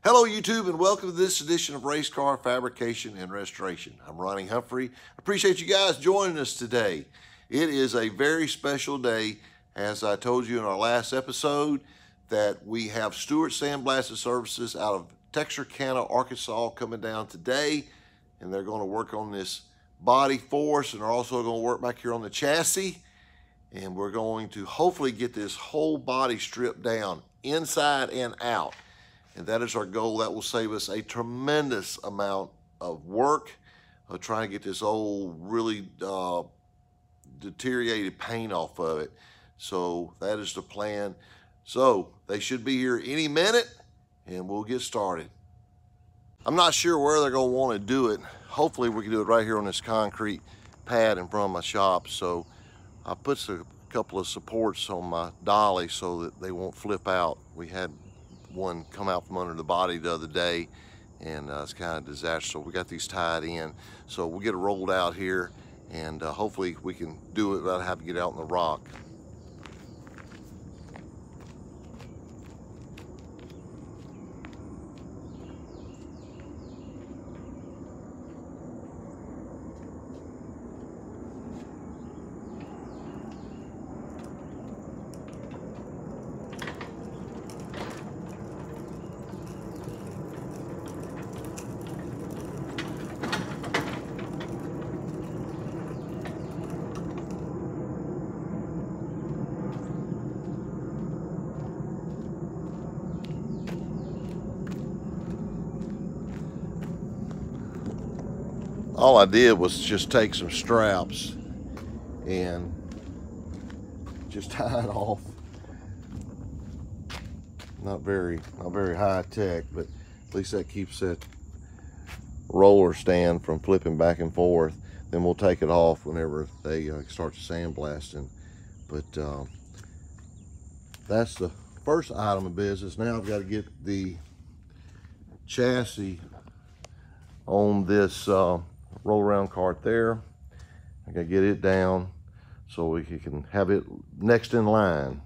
Hello YouTube and welcome to this edition of Race Car Fabrication and Restoration. I'm Ronnie Humphrey. I appreciate you guys joining us today. It is a very special day. As I told you in our last episode, that we have Stewart Sandblasting Services out of Texarkana, Arkansas coming down today, and they're going to work on this body for us, and they're also going to work back here on the chassis, and we're going to hopefully get this whole body stripped down inside and out. And that is our goal. That will save us a tremendous amount of work of trying to get this old, really deteriorated paint off of it. So that is the plan. So they should be here any minute, and we'll get started. I'm not sure where they're going to want to do it. Hopefully we can do it right here on this concrete pad in front of my shop. So I put a couple of supports on my dolly so that they won't flip out. We had one come out from under the body the other day, and it's kind of a disaster. So we got these tied in, so we'll get it rolled out here, and hopefully we can do it without having to get out in the rock. All I did was just take some straps and just tie it off. Not very high tech, but at least that keeps that roller stand from flipping back and forth. Then we'll take it off whenever they start sandblasting. But that's the first item of business. Now I've got to get the chassis on this roll around cart there. I gotta get it down so we can have it next in line.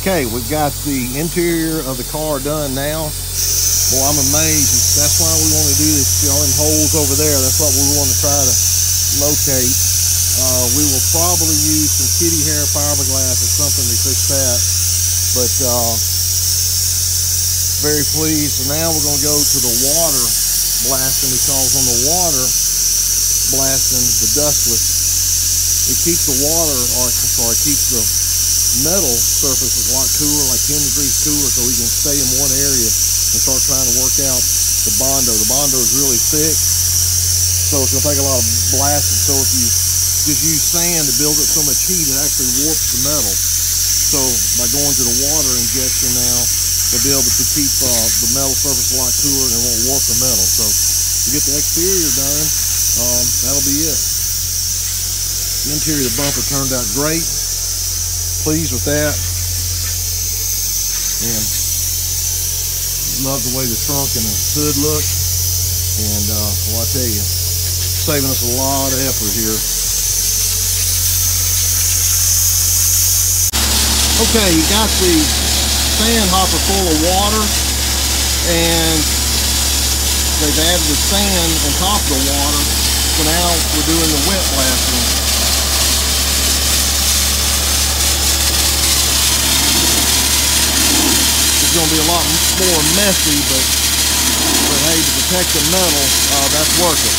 Okay, we've got the interior of the car done now. Boy, I'm amazed. That's why we want to do this. See all them holes over there? That's what we want to try to locate. We will probably use some kitty hair fiberglass or something to fix that. But very pleased. So now we're going to go to the water blasting, because on the water blasting, the dustless, it keeps the water, or sorry, keeps the metal surface a lot cooler, like 10 degrees cooler, so we can stay in one area and start trying to work out the Bondo. The Bondo is really thick, so it's going to take a lot of blasting. So if you just use sand to build up so much heat, it actually warps the metal. So by going to the water injection now, they'll be able to keep the metal surface a lot cooler and it won't warp the metal. So to get the exterior done, that'll be it. The interior of the bumper turned out great. Pleased with that. And love the way the trunk and the hood look. And well, I tell you, saving us a lot of effort here. Okay, you got the sand hopper full of water, and they've added the sand on top of the water. So now we're doing the wet blasting. It's going to be a lot more messy, but hey, to protect the metal, that's worth it.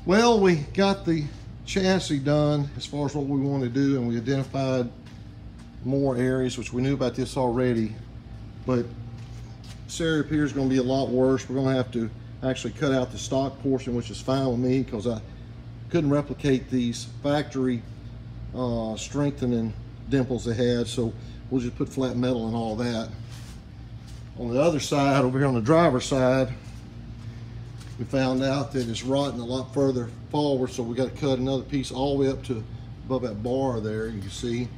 Well, we got the chassis done as far as what we want to do, and we identified more areas, which we knew about this already, but this area up here is going to be a lot worse. We're going to have to actually cut out the stock portion, which is fine with me because I couldn't replicate these factory strengthening dimples they had, so we'll just put flat metal and all that. On the other side, over here on the driver's side, we found out that it's rotting a lot further forward, so we got to cut another piece all the way up to above that bar there. You can see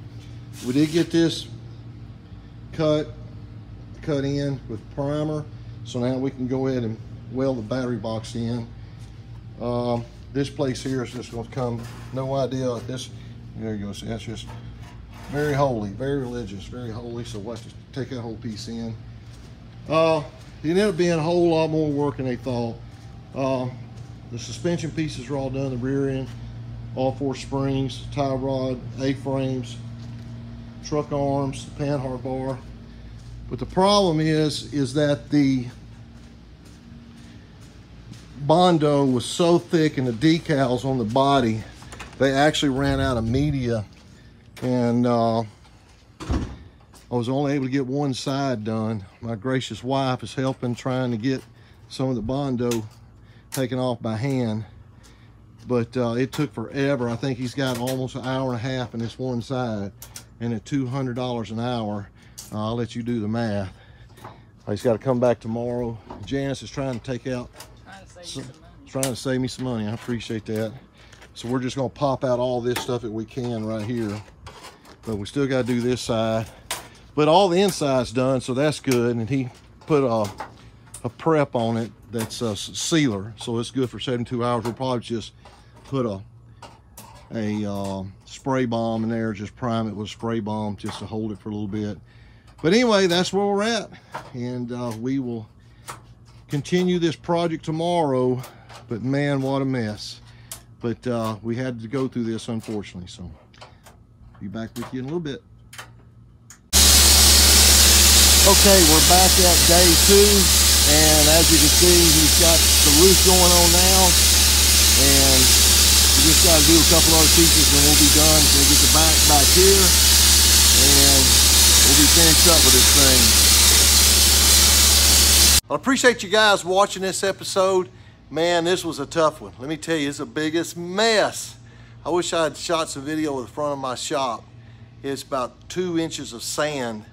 we did get this cut in with primer, so now we can go ahead and weld the battery box in. This place here is just going to come, no idea. This, there you go. See, that's just very holy, very religious, very holy. So we'll have to take that whole piece in. It ended up being a whole lot more work than they thought. The suspension pieces are all done, the rear end, all 4 springs, tie rod, A-frames, truck arms, panhard bar. But the problem is that the Bondo was so thick and the decals on the body, they actually ran out of media, and I was only able to get one side done. My gracious wife is helping, trying to get some of the Bondo taken off by hand, but it took forever. I think he's got almost an hour and a half in this one side, and at $200 an hour, I'll let you do the math. He's got to come back tomorrow. Janice is trying to take out, trying to save me some money. I appreciate that. So we're just going to pop out all this stuff that we can right here, but we still got to do this side. But all the inside's done, so that's good. And he put a prep on it that's a sealer, so it's good for 72 hours. We'll probably just put a spray bomb in there, just prime it with spray bomb just to hold it for a little bit. But anyway, that's where we're at, and we will continue this project tomorrow. But man, what a mess. But we had to go through this, unfortunately, so be back with you in a little bit. Okay, we're back at day 2. And as you can see, he's got the roof going on now, and we just got to do a couple other pieces and we'll be done. So we'll get the back here, and we'll be finished up with this thing. I appreciate you guys watching this episode. Man, this was a tough one. Let me tell you, it's the biggest mess. I wish I had shot some video of the front of my shop. It's about 2 inches of sand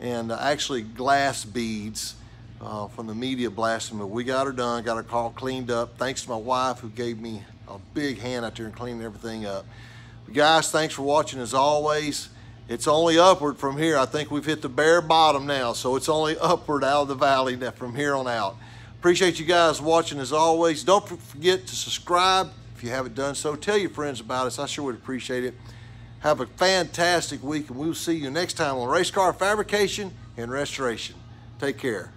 and actually glass beads from the media blasting, but we got her done, got her car cleaned up. Thanks to my wife who gave me a big hand out there and cleaning everything up. Guys, thanks for watching as always. It's only upward from here. I think we've hit the bare bottom now, so it's only upward out of the valley from here on out. Appreciate you guys watching as always. Don't forget to subscribe if you haven't done so. Tell your friends about us. I sure would appreciate it. Have a fantastic week, and we'll see you next time on Race Car Fabrication and Restoration. Take care.